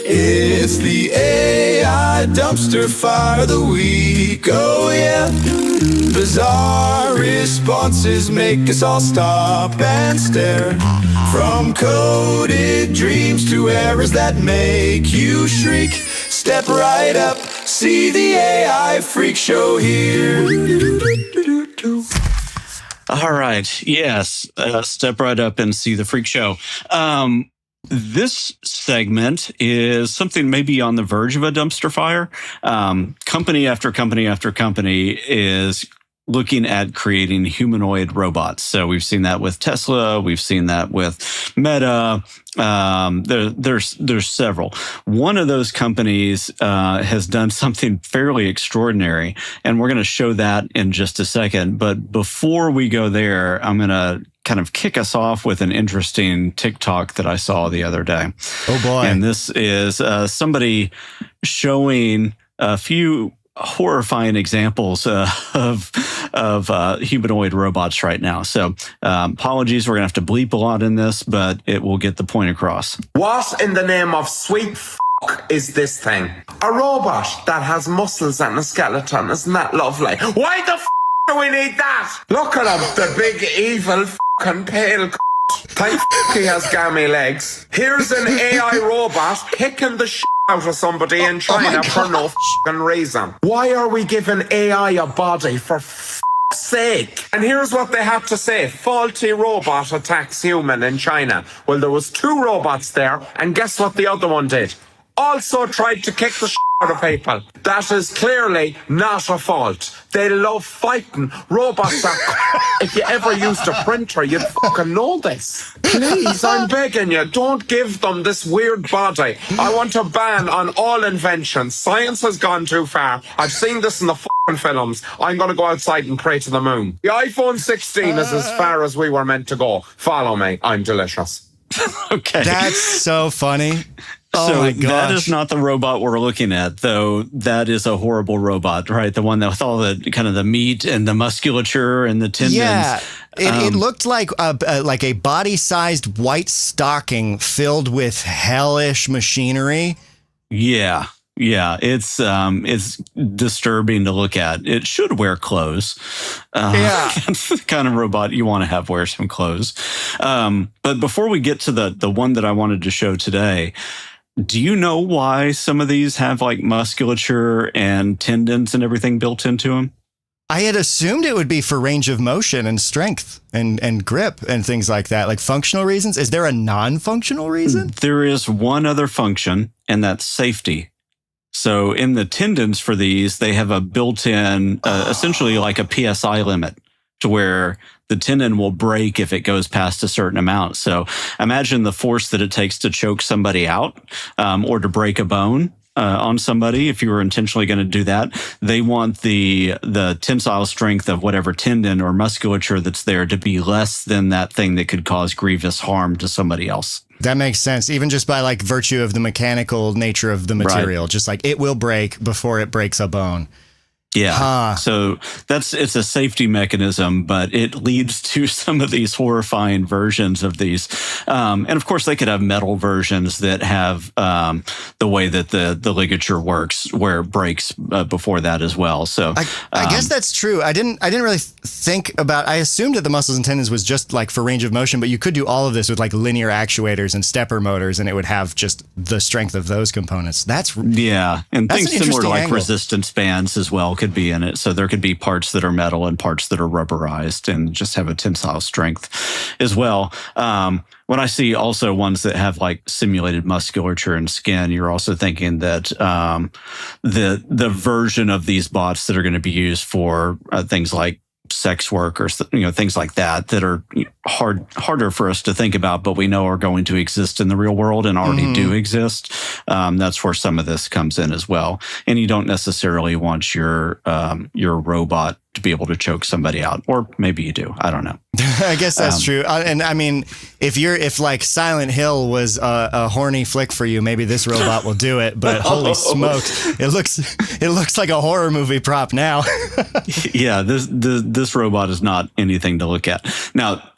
It's the AI dumpster fire of the week. Oh yeah. Bizarre responses make us all stop and stare. From coded dreams to errors that make you shriek. Step right up, see the AI Freak Show here. All right, yes, step right up and see the Freak Show. This segment is something maybe on the verge of a dumpster fire. Company after company after company is looking at creating humanoid robots. So we've seen that with Tesla. We've seen that with Meta. There's several. One of those companies has done something fairly extraordinary, and we're going to show that in just a second. But before we go there, I'm going to kind of kick us off with an interesting TikTok that I saw the other day. Oh boy. And this is somebody showing a few horrifying examples of humanoid robots right now. So apologies, we're going to have to bleep a lot in this, but it will get the point across. What in the name of sweet is this thing? A robot that has muscles and a skeleton. Isn't that lovely? Why the do we need that? Look at him, the big evil pale Thank he has gammy legs. Here's an AI robot kicking the out of somebody in China for no reason. Why are we giving AI a body for sake? And here's what they had to say. Faulty robot attacks human in China. Well, there was 2 robots there, and guess what the other one did? Also tried to kick the out of people. That is clearly not a fault. They love fighting. Robots are if you ever used a printer, you'd fucking know this. Please, I'm begging you, don't give them this weird body. I want a ban on all inventions. Science has gone too far. I've seen this in the fucking films. I'm going to go outside and pray to the moon. The iPhone 16 is as far as we were meant to go. Follow me. I'm delicious. Okay. That's so funny. Oh so my gosh. That is not the robot we're looking at, though. That is a horrible robot, right? The one that with all the kind of the meat and the musculature and the tendons. Yeah, it looked like a body-sized white stocking filled with hellish machinery. Yeah. Yeah, it's disturbing to look at. It should wear clothes. Yeah. That's the kind of robot you want to have wear some clothes. But before we get to the one that I wanted to show today, do you know why some of these have like musculature and tendons and everything built into them? I had assumed it would be for range of motion and strength and grip and things like that, like functional reasons. Is there a non-functional reason? There is one other function, and that's safety. So in the tendons for these, they have a built-in, essentially like a PSI limit to where the tendon will break if it goes past a certain amount. So imagine the force that it takes to choke somebody out or to break a bone on somebody. If you were intentionally going to do that, they want the tensile strength of whatever tendon or musculature that's there to be less than that thing that could cause grievous harm to somebody else. That makes sense, even just by like virtue of the mechanical nature of the material. Right. Just like it will break before it breaks a bone. Yeah. So it's a safety mechanism, but it leads to some of these horrifying versions of these. And of course, they could have metal versions that have the way that the ligature works, where it breaks before that as well. So I guess that's true. I didn't really think about. I assumed that the muscles and tendons was just like for range of motion, but you could do all of this with like linear actuators and stepper motors, and it would have just the strength of those components. And things similar to like angle. resistance bands as well could be in it. So there could be parts that are metal and parts that are rubberized and just have a tensile strength as well. When I see also ones that have like simulated musculature and skin, you're also thinking that the version of these bots that are going to be used for things like sex work or things like that are harder for us to think about, but we know are going to exist in the real world and already do exist. That's where some of this comes in as well. And you don't necessarily want your robot to be able to choke somebody out, or maybe you do. I don't know. I guess that's true. And I mean, if like Silent Hill was a horny flick for you, maybe this robot will do it. But holy smokes, it looks like a horror movie prop now. Yeah, this robot is not anything to look at. Now,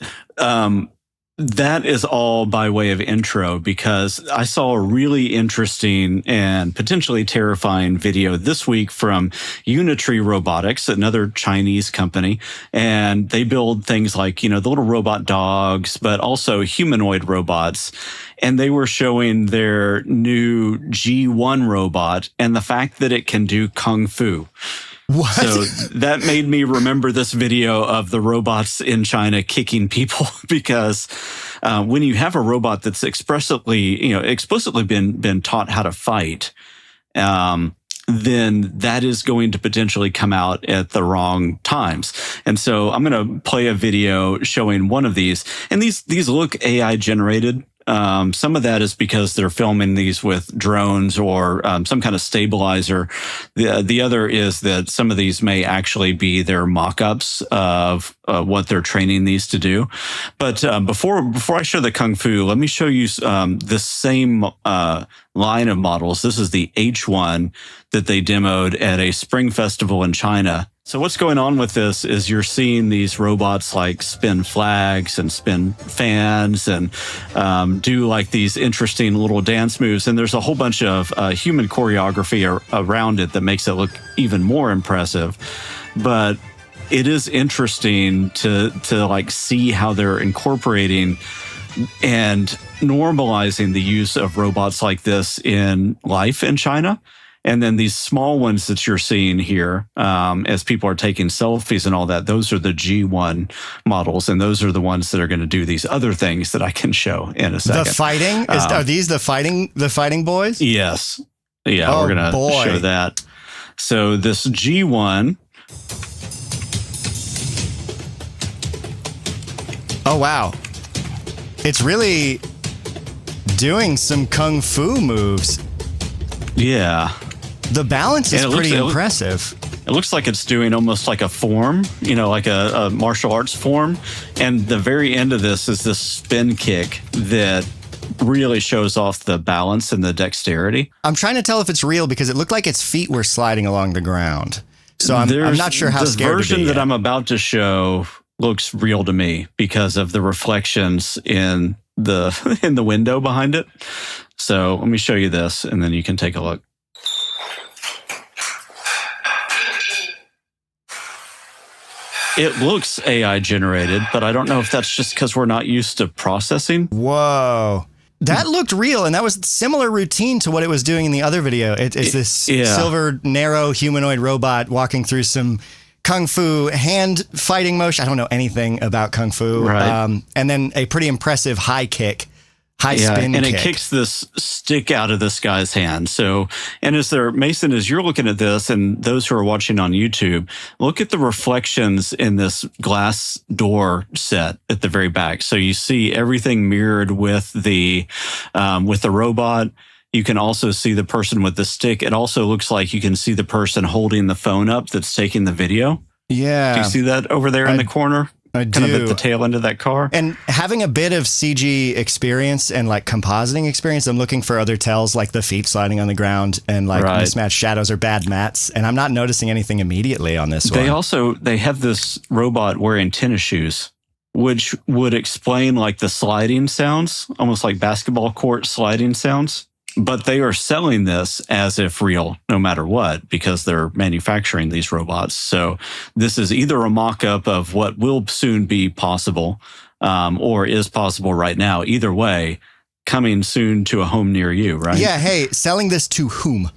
that is all by way of intro, because I saw a really interesting and potentially terrifying video this week from Unitree Robotics, another Chinese company. And they build things like, the little robot dogs, but also humanoid robots. And they were showing their new G1 robot and the fact that it can do Kung Fu. What? So that made me remember this video of the robots in China kicking people, because when you have a robot that's explicitly been taught how to fight, then that is going to potentially come out at the wrong times. And so I'm going to play a video showing one of these, and these look AI generated. Some of that is because they're filming these with drones or some kind of stabilizer. The other is that some of these may actually be their mock-ups of what they're training these to do. But before I show the Kung Fu, let me show you the same line of models. This is the H1 that they demoed at a spring festival in China. So what's going on with this is you're seeing these robots like spin flags and spin fans and do like these interesting little dance moves. And there's a whole bunch of human choreography around it that makes it look even more impressive. But it is interesting to like see how they're incorporating and normalizing the use of robots like this in life in China. And then these small ones that you're seeing here, as people are taking selfies and all that, those are the G1 models. And those are the ones that are going to do these other things that I can show in a second. The fighting? Are these the fighting boys? Yes. Yeah, we're going to show that. So this G1. Oh, wow. It's really doing some Kung Fu moves. Yeah. The balance is pretty impressive. It looks like it's doing almost like a form, like a martial arts form. And the very end of this is this spin kick that really shows off the balance and the dexterity. I'm trying to tell if it's real because it looked like its feet were sliding along the ground. So I'm not sure how scared to be. The version that I'm about to show looks real to me because of the reflections in the window behind it. So let me show you this, and then you can take a look. It looks AI generated, but I don't know if that's just because we're not used to processing. Whoa. That looked real, and that was similar routine to what it was doing in the other video. It's this silver, narrow humanoid robot walking through some Kung Fu hand fighting motion. I don't know anything about Kung Fu. Right. And then a pretty impressive high spin and kick. It kicks this stick out of this guy's hand. So, and Mason, as you're looking at this, and those who are watching on YouTube, look at the reflections in this glass door set at the very back. So you see everything mirrored with the robot. You can also see the person with the stick. It also looks like you can see the person holding the phone up that's taking the video. Yeah. Do you see that over there in the corner? I do. Kind of at the tail end of that car. And having a bit of CG experience and like compositing experience, I'm looking for other tells like the feet sliding on the ground and like mismatched shadows or bad mats. And I'm not noticing anything immediately on this one. They have this robot wearing tennis shoes, which would explain like the sliding sounds, almost like basketball court sliding sounds. But they are selling this as if real, no matter what, because they're manufacturing these robots. So this is either a mock-up of what will soon be possible, or is possible right now. Either way, coming soon to a home near you, right? Yeah. Hey, selling this to whom?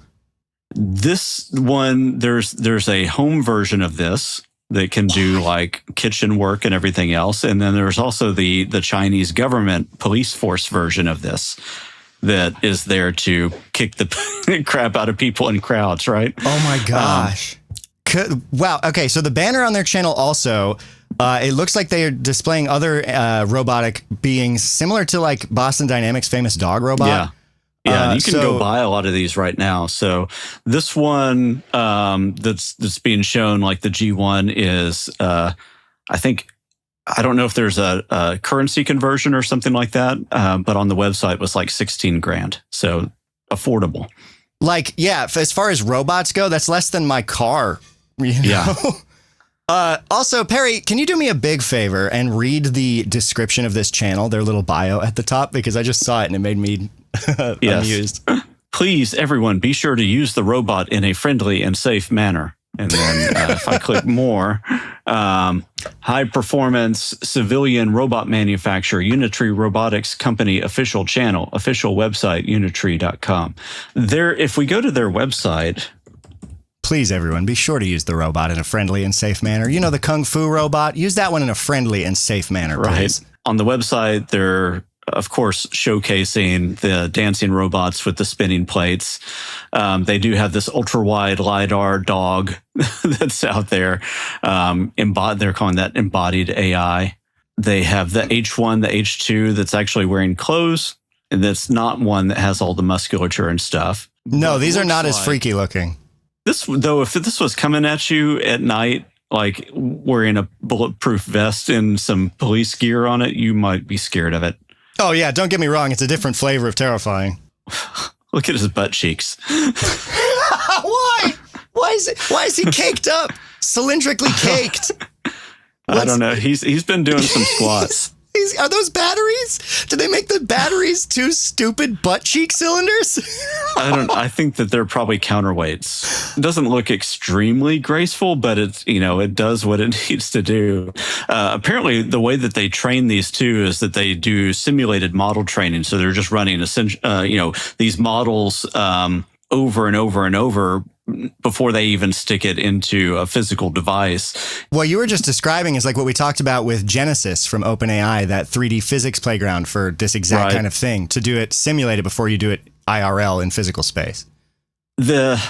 This one, there's a home version of this that can do like kitchen work and everything else. And then there's also the Chinese government police force version of this that is there to kick the crap out of people in crowds, right? Oh my gosh. Wow. Okay. So the banner on their channel also, it looks like they are displaying other robotic beings similar to like Boston Dynamics' famous dog robot. Yeah. Yeah, and you can go buy a lot of these right now. So this one that's being shown, like the G1, is I don't know if there's a currency conversion or something like that, but on the website it was like $16,000, so affordable. Like, yeah, as far as robots go, that's less than my car. You know? Yeah. Also, Perry, can you do me a big favor and read the description of this channel, their little bio at the top? Because I just saw it and it made me amused. Please, everyone, be sure to use the robot in a friendly and safe manner. And then if I click more, high performance civilian robot manufacturer, Unitree Robotics Company official channel, official website, unitree.com. If we go to their website. Please, everyone, be sure to use the robot in a friendly and safe manner. You know, the Kung Fu robot, use that one in a friendly and safe manner, please. Right. On the website, they're, of course, showcasing the dancing robots with the spinning plates. They do have this ultra-wide LiDAR dog that's out there. They're calling that embodied AI. They have the H1, the H2 that's actually wearing clothes, and that's not one that has all the musculature and stuff. No, these are not as freaky looking. This, though, if this was coming at you at night, like wearing a bulletproof vest and some police gear on it, you might be scared of it. Oh, yeah. Don't get me wrong. It's a different flavor of terrifying. Look at his butt cheeks. Why? Why is he caked up? Cylindrically caked? I don't know. He's been doing some squats. Are those batteries? Did they make the batteries two stupid butt cheek cylinders? I think that they're probably counterweights. It doesn't look extremely graceful, but it does what it needs to do. Apparently, the way that they train these two is that they do simulated model training. So they're just running these models over and over and over before they even stick it into a physical device. What you were just describing is like what we talked about with Genesis from OpenAI, that 3D physics playground for this exact kind of thing, to do it simulated before you do it IRL in physical space. The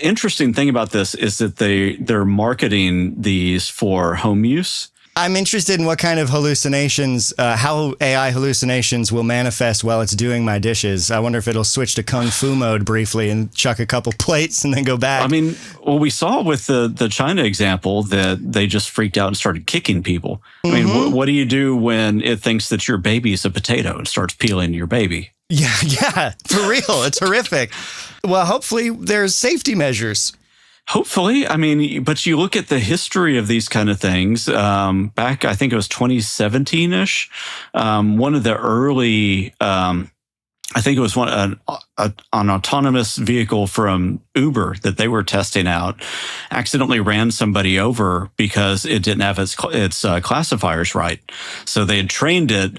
interesting thing about this is that they're marketing these for home use. I'm interested in what kind of hallucinations, how AI hallucinations will manifest while it's doing my dishes. I wonder if it'll switch to Kung Fu mode briefly and chuck a couple plates and then go back. I mean, well, we saw with the China example that they just freaked out and started kicking people. I mean, what do you do when it thinks that your baby's a potato and starts peeling your baby? Yeah, for real. It's horrific. Well, hopefully there's safety measures. Hopefully. I mean, but you look at the history of these kind of things, back, I think it was 2017-ish, one of the early, I think it was an autonomous vehicle from Uber that they were testing out, accidentally ran somebody over because it didn't have its classifiers right. So they had trained it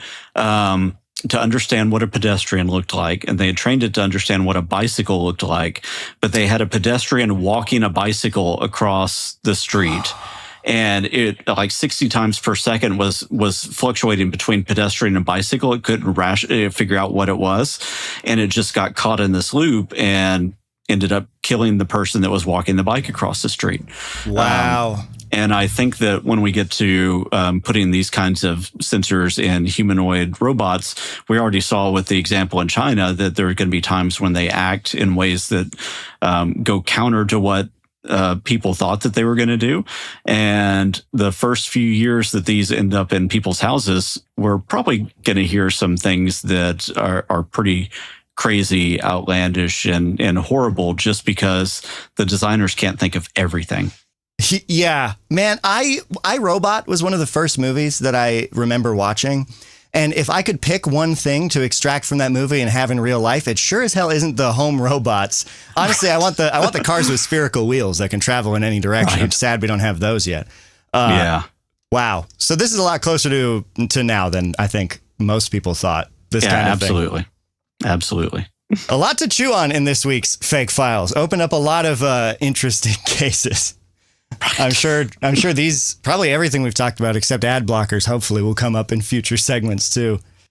to understand what a pedestrian looked like, and they had trained it to understand what a bicycle looked like, but they had a pedestrian walking a bicycle across the street. And it, like 60 times per second, was fluctuating between pedestrian and bicycle. It couldn't figure out what it was, and it just got caught in this loop and ended up killing the person that was walking the bike across the street. Wow. And I think that when we get to putting these kinds of sensors in humanoid robots, we already saw with the example in China that there are going to be times when they act in ways that go counter to what people thought that they were going to do. And the first few years that these end up in people's houses, we're probably going to hear some things that are pretty crazy, outlandish, and horrible just because the designers can't think of everything. Yeah, man, I Robot was one of the first movies that I remember watching. And if I could pick one thing to extract from that movie and have in real life, it sure as hell isn't the home robots. Honestly, I want the cars with spherical wheels that can travel in any direction. Right. I'm sad we don't have those yet. Yeah. Wow. So this is a lot closer to now than I think most people thought. This kind of absolutely. thing. Absolutely. A lot to chew on in this week's FAIK Files. Open up a lot of interesting cases. Right. I'm sure these, probably everything we've talked about except ad blockers, hopefully will come up in future segments too.